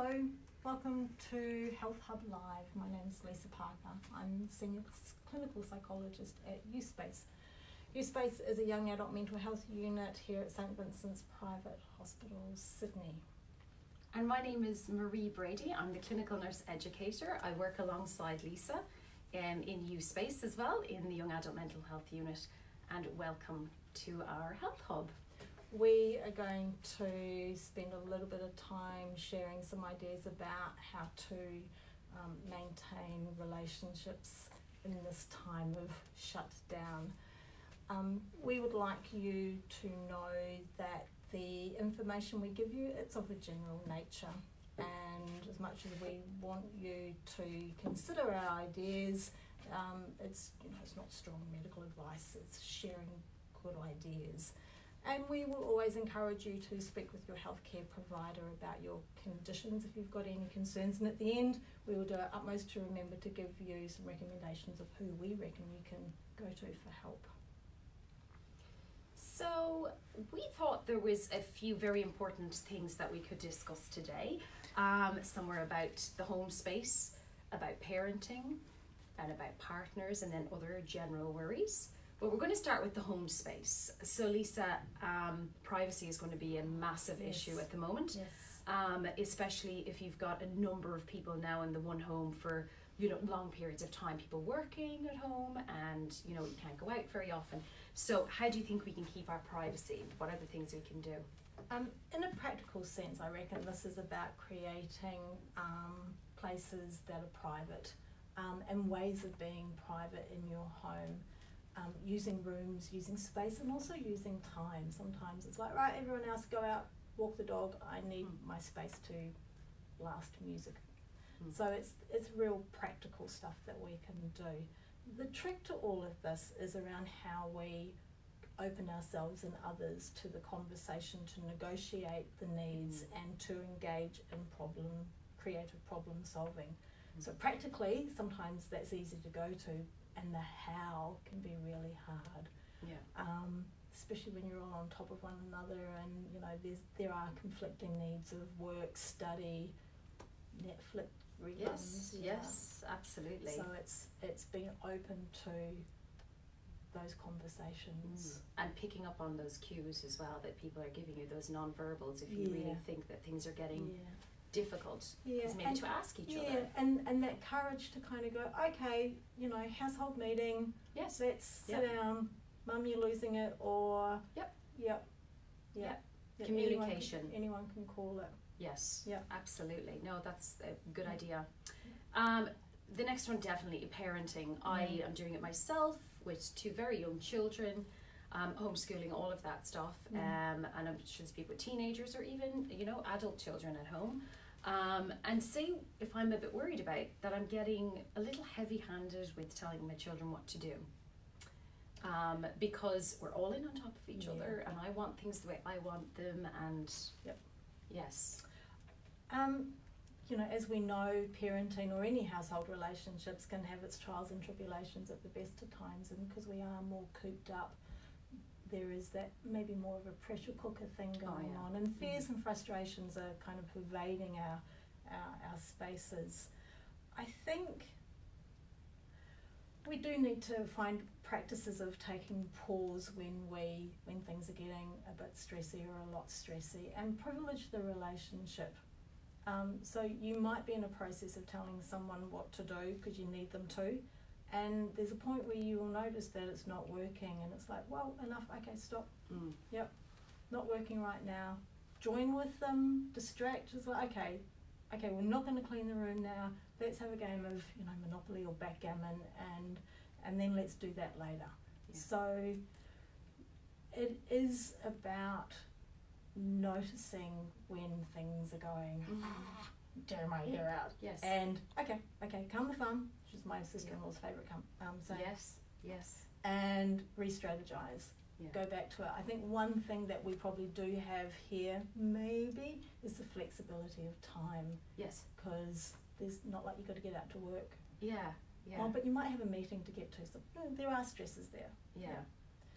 Hello, welcome to Health Hub Live. My name is Lisa Parker. I'm Senior Clinical Psychologist at U-Space. U-Space is a young adult mental health unit here at St Vincent's Private Hospital, Sydney. And my name is Brady. I'm the Clinical Nurse Educator. I work alongside Lisa in U-Space as well in the Young Adult Mental Health Unit. And welcome to our Health Hub. We are going to spend a little bit of time sharing some ideas about how to maintain relationships in this time of shutdown. We would like you to know that the information we give you, it's of a general nature, and as much as we want you to consider our ideas, it's not strong medical advice, it's sharing good ideas. And we will always encourage you to speak with your healthcare provider about your conditions if you've got any concerns. And at the end, we will do our utmost to remember to give you some recommendations of who we reckon you can go to for help. So we thought there was a few very important things that we could discuss today. Some were about the home space, about parenting, and about partners, and then other general worries. But we're going to start with the home space. So Lisa, privacy is going to be a massive issue at the moment, especially if you've got a number of people now in the one home for long periods of time, people working at home, and you can't go out very often. So how do you think we can keep our privacy? What are the things we can do? In a practical sense, I reckon this is about creating places that are private and ways of being private in your home. Using rooms, using space, and also using time. Sometimes it's like, right, everyone else go out, walk the dog, I need my space to blast music. So it's real practical stuff that we can do. The trick to all of this is around how we open ourselves and others to the conversation, to negotiate the needs and to engage in creative problem solving. So practically, sometimes that's easy to go to, and the how can be really hard. Especially when you're all on top of one another, and there are conflicting needs of work, study, Netflix reruns. Yes, absolutely. So it's being open to those conversations and picking up on those cues as well that people are giving you, those non-verbals, if you really think that things are getting difficult, is maybe to ask each other. And that courage to kind of go, okay, household meeting, let's sit down, mum, you're losing it, or communication. Anyone can call it. Yes, absolutely. No, that's a good idea. The next one, definitely parenting. I am doing it myself with two very young children, homeschooling, all of that stuff, and I'm sure there's people with teenagers or even adult children at home. And say if I'm a bit worried about that, I'm getting a little heavy-handed with telling my children what to do, because we're all in on top of each other, and I want things the way I want them. And as we know, parenting or any household relationships can have its trials and tribulations at the best of times, and because we are more cooped up, there is that maybe more of a pressure cooker thing going on, and fears and frustrations are kind of pervading our spaces. I think we do need to find practices of taking pause when things are getting a bit stressy or a lot stressy, and privilege the relationship. So you might be in a process of telling someone what to do because you need them to, and there's a point where you will notice that it's not working, and it's like, well, enough, okay, stop. Not working right now. Join with them, distract. It's like, okay, we're not going to clean the room now. Let's have a game of Monopoly or backgammon, and then let's do that later. So it is about noticing when things are going, tear my hair out. And okay, calm the fun, which is my sister-in-law's favourite saying. And re-strategize. Go back to it. I think one thing that we probably do have here maybe is the flexibility of time. Because there's not like you've got to get out to work. But you might have a meeting to get to, so there are stresses there.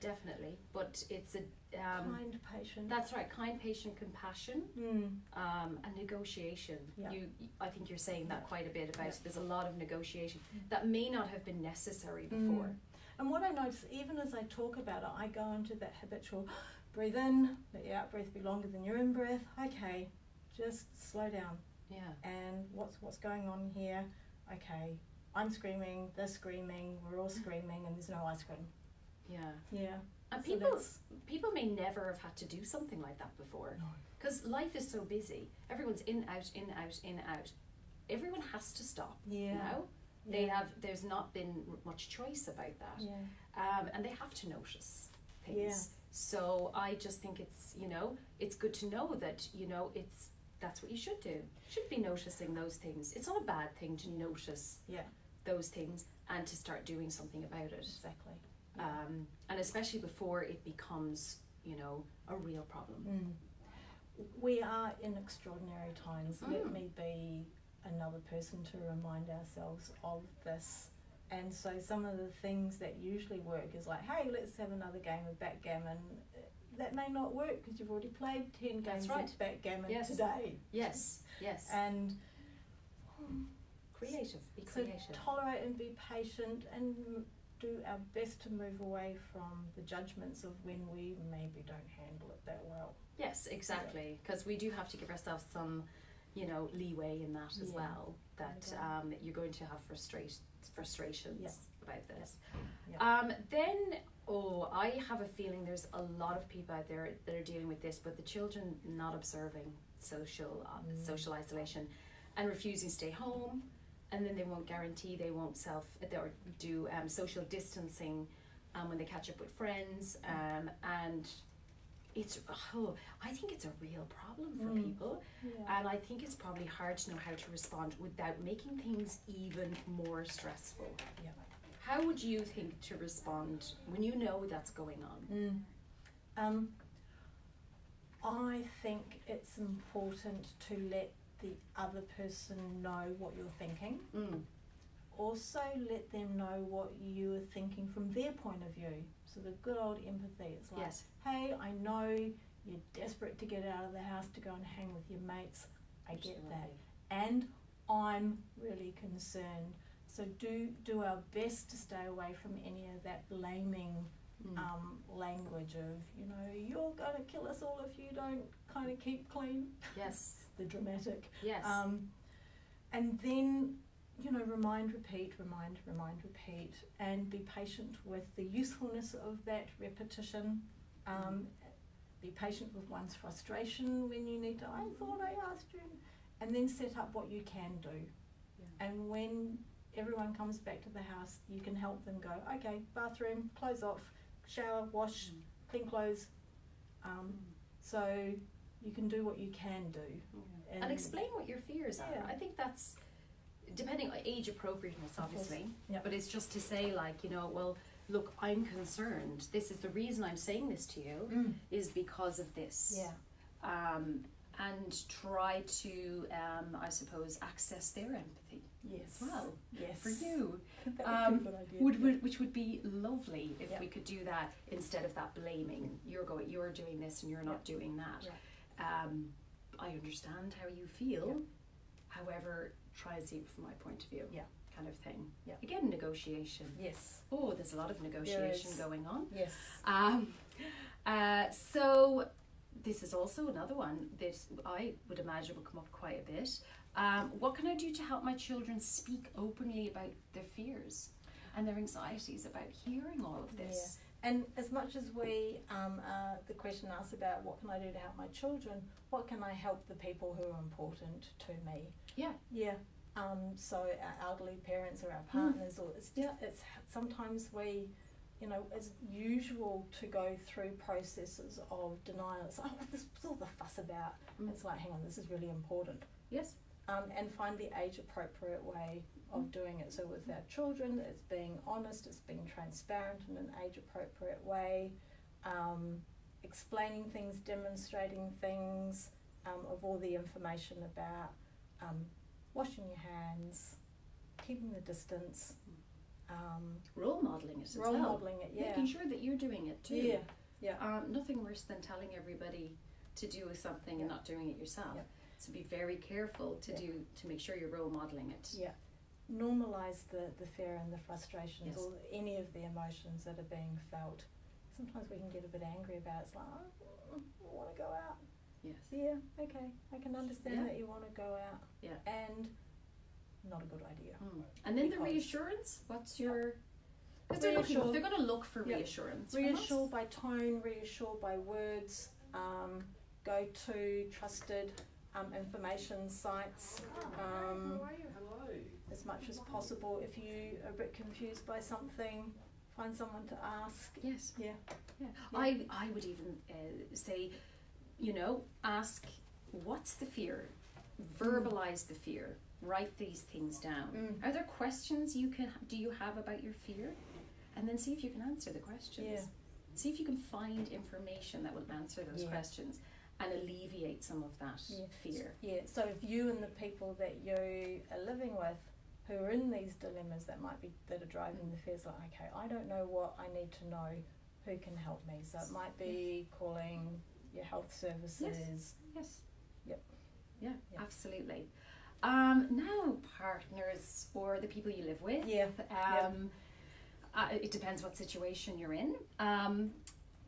definitely. But it's a kind, patient. That's right. Kind, patient, compassion, and negotiation. Yeah. I think you're saying that quite a bit about. Yeah. There's a lot of negotiation that may not have been necessary before. And what I notice, even as I talk about it, I go into that habitual breathe in, let your out breath be longer than your in breath. Okay, just slow down. Yeah. And what's going on here? Okay, I'm screaming, they're screaming, we're all screaming, and there's no ice cream. Yeah. Yeah. And So people may never have had to do something like that before. No. Because life is so busy. Everyone's in, out, in, out, in, out. Everyone has to stop. Yeah. Now. Yeah. There's not been much choice about that. Yeah. And they have to notice things. Yeah. So I just think it's, it's good to know that, that's what you should do. You should be noticing those things. It's not a bad thing to notice those things and to start doing something about it. Exactly. And especially before it becomes, a real problem. We are in extraordinary times. Let me be another person to remind ourselves of this. And so some of the things that usually work is like, hey, let's have another game of backgammon. That may not work because you've already played 10 games of backgammon today. Yes. And creative. Be so creative. Tolerate and be patient and do our best to move away from the judgments of when we maybe don't handle it that well. Yes, exactly. Because we do have to give ourselves some, leeway in that as well. That you're going to have frustrations about this. Then, I have a feeling there's a lot of people out there that are dealing with this, but the children not observing social isolation and refusing to stay home, and then they won't guarantee they won't do social distancing when they catch up with friends, and I think it's a real problem for people, and I think it's probably hard to know how to respond without making things even more stressful. Yeah. How would you think to respond when you know that's going on? I think it's important to let the other person know what you're thinking. Also let them know what you're thinking from their point of view. So the good old empathy. It's like, hey, I know you're desperate to get out of the house to go and hang with your mates. I get that. And I'm really concerned. So do our best to stay away from any of that blaming language of, you're going to kill us all if you don't kind of keep clean. Yes. The dramatic. Yes. And then, remind, repeat, and be patient with the usefulness of that repetition. Be patient with one's frustration when you need to, I thought I asked you. And then set up what you can do. Yeah. And when everyone comes back to the house, you can help them go, okay, bathroom, clothes off, shower, wash, clean clothes. So you can do what you can do. And explain what your fears are. I think that's, depending on age appropriateness, obviously, but it's just to say, like, well, look, I'm concerned. This is the reason I'm saying this to you, is because of this. And try to, I suppose, access their empathy as well for you, which would be lovely if we could do that instead of that blaming. You're doing this and you're not doing that. I understand how you feel. However, try and see it from my point of view. Kind of thing. Again, negotiation. Yes. Oh, there's a lot of negotiation going on. Yes. So this is also another one that I would imagine will come up quite a bit. What can I do to help my children speak openly about their fears and their anxieties about hearing all of this? And as much as the question asks about what can I do to help my children, what can I help the people who are important to me? So our elderly parents or our partners, or it's sometimes we, it's usual to go through processes of denial. It's this was all the fuss about. It's like, hang on, this is really important. Yes. And find the age-appropriate way of doing it. So with our children, it's being honest, it's being transparent in an age-appropriate way, explaining things, demonstrating things, of all the information about washing your hands, keeping the distance, Role modelling it as role well. modelling it, yeah. Making sure that you're doing it too. Yeah, yeah. Nothing worse than telling everybody to do something and not doing it yourself. Yeah. So be very careful to make sure you're role modelling it. Yeah. Normalise the fear and the frustrations, Yes. or any of the emotions that are being felt. Sometimes we can get a bit angry about it. It's like, I want to go out. Yes. Yeah, okay. I can understand that you want to go out. Yeah. And not a good idea. And then the Because- reassurance, what's your... Because they're going to look for reassurance from us. Reassure by tone, reassure by words, go to trusted information sites as much as possible. If you are a bit confused by something, find someone to ask. Yes. Yeah. Yeah. I would even say, ask, what's the fear? Verbalize the fear. Write these things down. Are there questions do you have about your fear? And then see if you can answer the questions. Yeah. See if you can find information that will answer those questions and alleviate some of that fear. Yeah, so if you and the people that you are living with who are in these dilemmas that are driving the fears, like, okay, I don't know what I need to know, who can help me? So it might be calling your health services. Yes. Yep. Yeah, absolutely. Now, partners or the people you live with. Yeah. It depends what situation you're in.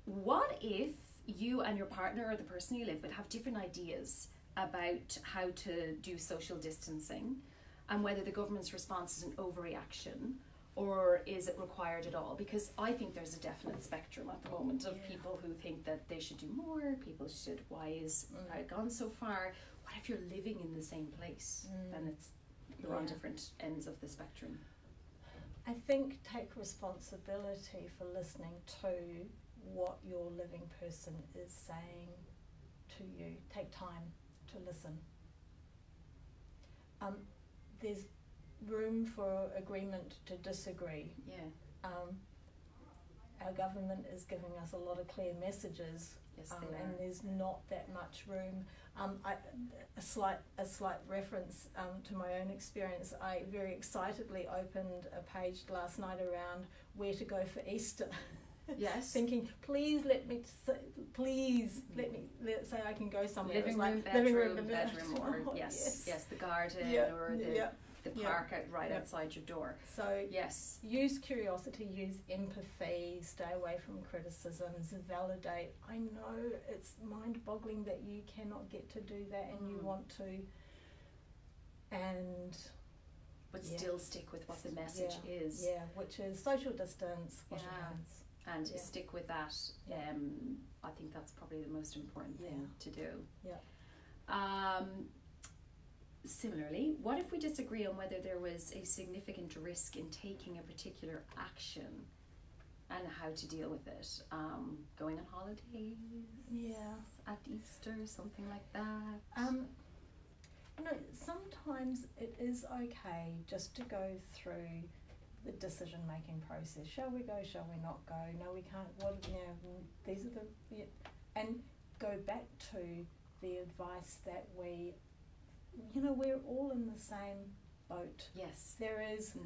What if you and your partner or the person you live with have different ideas about how to do social distancing, and whether the government's response is an overreaction or is it required at all? Because I think there's a definite spectrum at the moment of people who think that they should do more, people should, why is it gone so far? What if you're living in the same place? Then you're on different ends of the spectrum. I think take responsibility for listening to what your living person is saying to you. Take time to listen. There's room for agreement to disagree. Yeah. Our government is giving us a lot of clear messages, Yes, they are. and there's not that much room. A slight reference to my own experience. I very excitedly opened a page last night around where to go for Easter. Yes. Thinking, please let me say I can go somewhere. Living room, bedroom, or yes, the garden or the park outside your door. So yes, use curiosity, use empathy, stay away from criticisms, validate. I know it's mind-boggling that you cannot get to do that and you want to, but still stick with what the message is. Yeah, which is social distance, wash your hands. And stick with that. I think that's probably the most important thing to do. Yeah. Similarly, what if we disagree on whether there was a significant risk in taking a particular action and how to deal with it? Going on holidays? At Easter, something like that? Sometimes it is okay just to go through the decision-making process. Shall we go? Shall we not go? No, we can't. These are and go back to the advice that we're all in the same boat. Yes. There is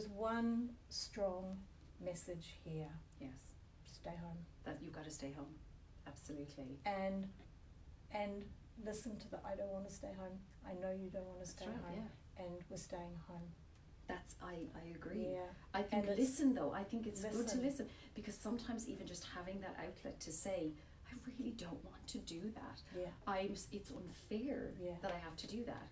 one strong message here. Yes. Stay home. That you've got to stay home. Absolutely. And listen to the I don't want to stay home. I know you don't want to stay home. Yeah. And we're staying home. I agree. Yeah. I think I think it's good to listen, because sometimes even just having that outlet to say, I really don't want to do that. Yeah. It's unfair that I have to do that.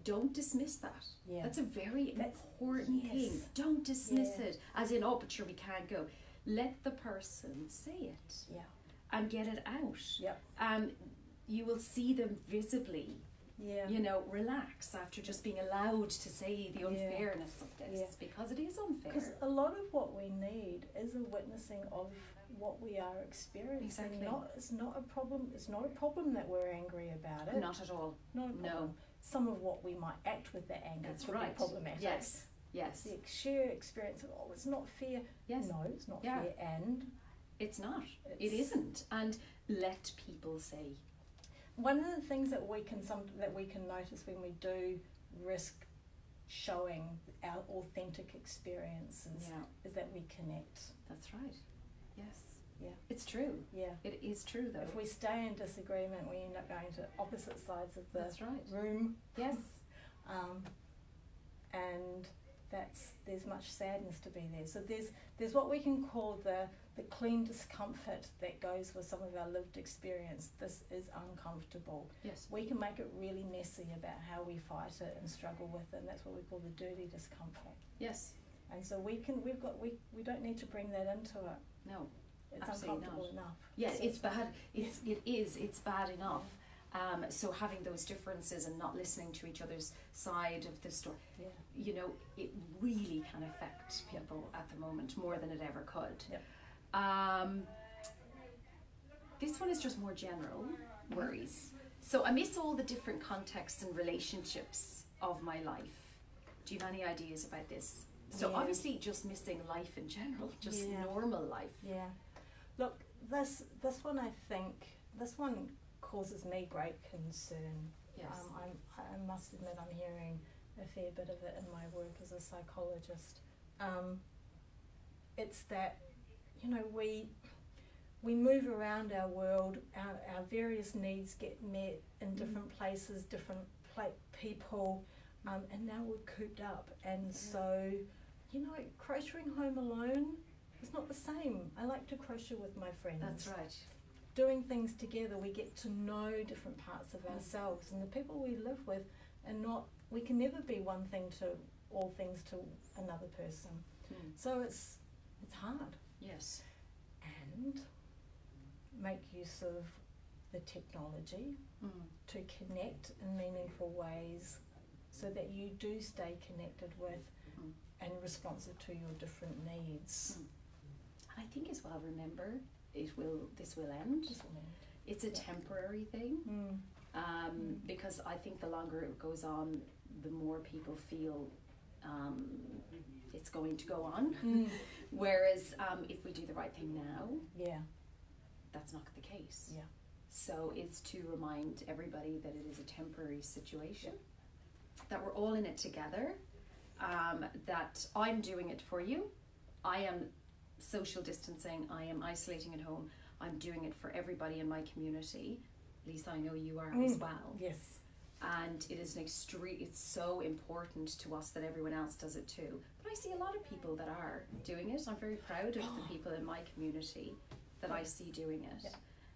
Don't dismiss that. Yeah. That's a very important thing. Don't dismiss it as in, but sure we can't go. Let the person say it. Yeah. And get it out. Yeah. You will see them visibly. Yeah. Relax after just being allowed to say the unfairness of this, because it is unfair. Because a lot of what we need is a witnessing of what we are experiencing. Exactly. It's not a problem. It's not a problem that we're angry about it. Not at all. Not a problem. No. Some of what we might act with that anger would be problematic. Yes. Yes. The sheer experience of it's not fair. Yes. No, it's not fair, and it's not. It isn't. And let people say. One of the things that we can notice when we do risk showing our authentic experiences is that we connect. That's right. Yes. Yeah. It's true. Yeah. It is true, though. If we stay in disagreement, we end up going to opposite sides of the room. Yes. And there's much sadness to be there. So there's what we can call the clean discomfort that goes with some of our lived experience. This is uncomfortable. Yes. We can make it really messy about how we fight it and struggle with it, and that's what we call the dirty discomfort. Yes. And so we don't need to bring that into it. No. It's absolutely uncomfortable not. enough. Yeah, So it's bad. It's bad enough. So having those differences and not listening to each other's side of the story, you know, it really can affect people at the moment more than it ever could. Yep. This one is just more general worries. So I miss all the different contexts and relationships of my life. Do you have any ideas about this? So obviously just missing life in general, just normal life. Yeah. Look, this one, I think, this one causes me great concern. Yes. I must admit I'm hearing a fair bit of it in my work as a psychologist. It's that, you know, we move around our world, our various needs get met in different places, different people, and now we're cooped up. And so, you know, crocheting home alone is not the same. I like to crochet with my friends. That's right. Doing things together, we get to know different parts of ourselves, and the people we live with are not, we can never be one thing to all things to another person. So it's hard. Yes. And make use of the technology to connect in meaningful ways so that you do stay connected with and responsive to your different needs. And I think as well, remember, this will end. It's a temporary thing, because I think the longer it goes on, the more people feel it's going to go on. Whereas if we do the right thing now, that's not the case. So it's to remind everybody that it is a temporary situation, that we're all in it together, that I'm doing it for you. I am social distancing, I am isolating at home, I'm doing it for everybody in my community. Lisa, I know you are as well. Yes. And it is it's so important to us that everyone else does it too. But I see a lot of people that are doing it. I'm very proud of the people in my community that I see doing it.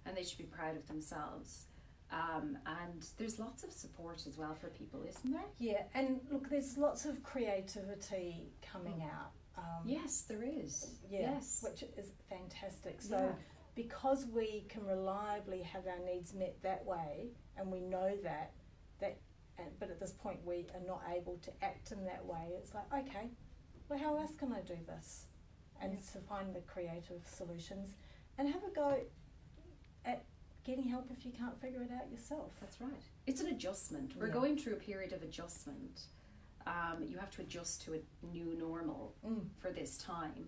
And they should be proud of themselves. And there's lots of support as well for people, isn't there? Yeah, and look, there's lots of creativity coming out. Yes, there is. Yes. Which is fantastic. So because we can reliably have our needs met that way, and we know that, but at this point we are not able to act in that way, it's like, okay, well, how else can I do this? And to find the creative solutions and have a go at getting help if you can't figure it out yourself. That's right. It's an adjustment. We're going through a period of adjustment. You have to adjust to a new normal for this time.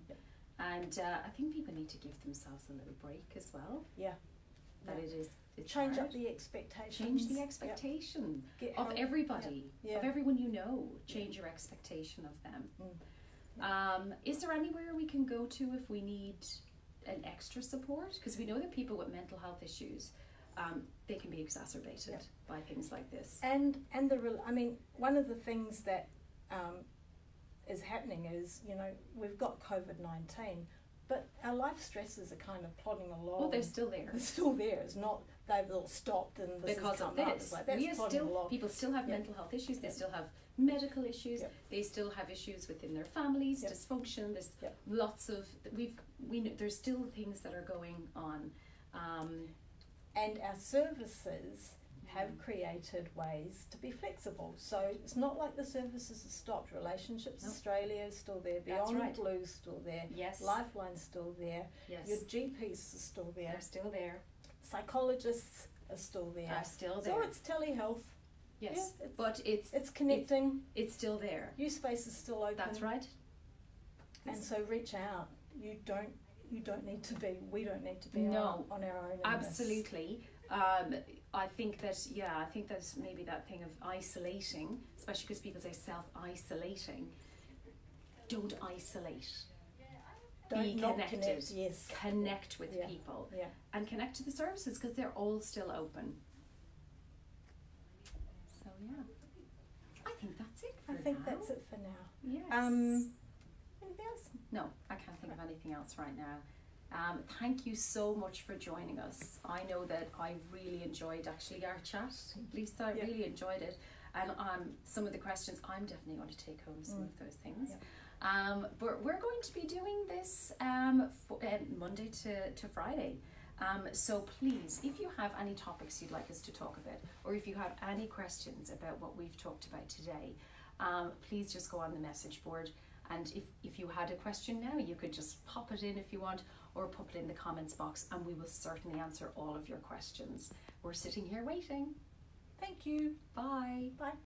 And I think people need to give themselves a little break as well. That it's change hard. Up the expectations. Change the expectation of everybody, of everyone you know. Change your expectation of them. Is there anywhere we can go to if we need an extra support? Because we know that people with mental health issues, they can be exacerbated by things like this. And I mean, one of the things that is happening is, you know, we've got COVID-19, but our life stresses are kind of plodding along. Well, they're still there. They're still there. It's not they've all stopped and this because has of come this. Up. Like, people still have mental health issues. They still have medical issues. They still have issues within their families, dysfunction. There's lots of there's still things that are going on, and our services have created ways to be flexible. So it's not like the services have stopped. Relationships Australia is still there. Beyond Blue is still there. Yes. Lifeline's still there. Yes. Your GPs are still there. They're still there. Psychologists are still there. Are still there. So it's telehealth. Yes. Yeah, but it's connecting. It's still there. U-Space is still open. That's right. And so reach out. You don't need to be. We don't need to be on our own. Absolutely. I think that, I think there's maybe that thing of isolating, especially because people say self-isolating. Don't isolate. Be connected. Yes. Connect with people. Yeah. And connect to the services because they're all still open. So yeah. I think that's it for now. I think that's it for now. Yes. Anything else? No, I can't think of anything else right now. Thank you so much for joining us. I know that I really enjoyed actually our chat. Lisa, I really enjoyed it. And some of the questions, I'm definitely going to take home some of those things. Yeah. But we're going to be doing this Monday to Friday. So please, if you have any topics you'd like us to talk about, or if you have any questions about what we've talked about today, please just go on the message board. And if you had a question now, you could just pop it in if you want, or pop it in the comments box, and we will certainly answer all of your questions. We're sitting here waiting. Thank you. Bye. Bye.